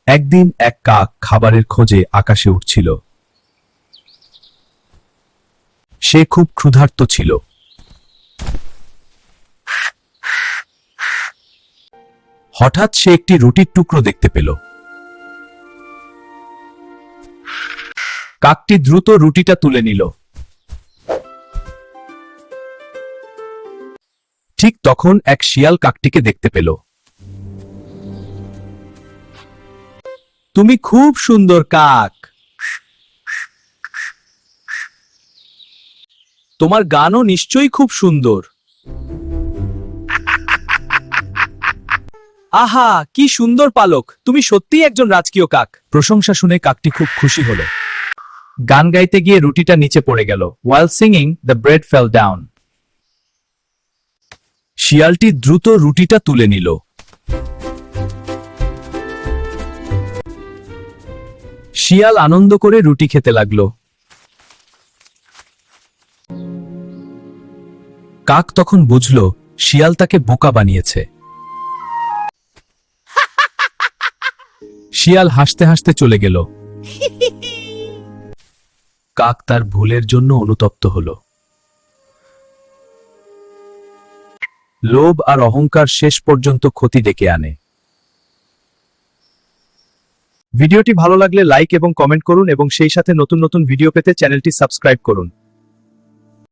একদিন এক কাক খাবারের খোঁজে আকাশে উঠছিল। সে খুব ক্ষুধার্ত ছিল। হঠাৎ সে একটি রুটির টুকরো দেখতে পেল। কাকটি দ্রুত রুটিটা তুলে নিল। ঠিক তখন এক শিয়াল কাকটিকে দেখতে পেল। তুমি খুব সুন্দর কাক। তোমার গানও নিশ্চয়ই খুব সুন্দর। আহা, কি সুন্দর পালক! তুমি সত্যিই একজন রাজকীয় কাক। প্রশংসা শুনে কাকটি খুব খুশি হলো। গান গাইতে গিয়ে রুটিটা নিচে পড়ে গেল। While singing, the bread fell down. শিয়ালটি দ্রুত রুটিটা তুলে নিল। শিয়াল আনন্দ করে রুটি খেতে লাগলো। কাক তখন বুঝল শিয়াল তাকে বোকা বানিয়েছে। শিয়াল হাসতে হাসতে চলে গেল। কাক তার ভুলের জন্য অনুতপ্ত হল। লোভ আর অহংকার শেষ পর্যন্ত ক্ষতি ডেকে আনে। ভিডিওটি ভালো লাগলে লাইক এবং কমেন্ট করুন এবং সেই সাথে নতুন নতুন ভিডিও পেতে চ্যানেলটি সাবস্ক্রাইব করুন।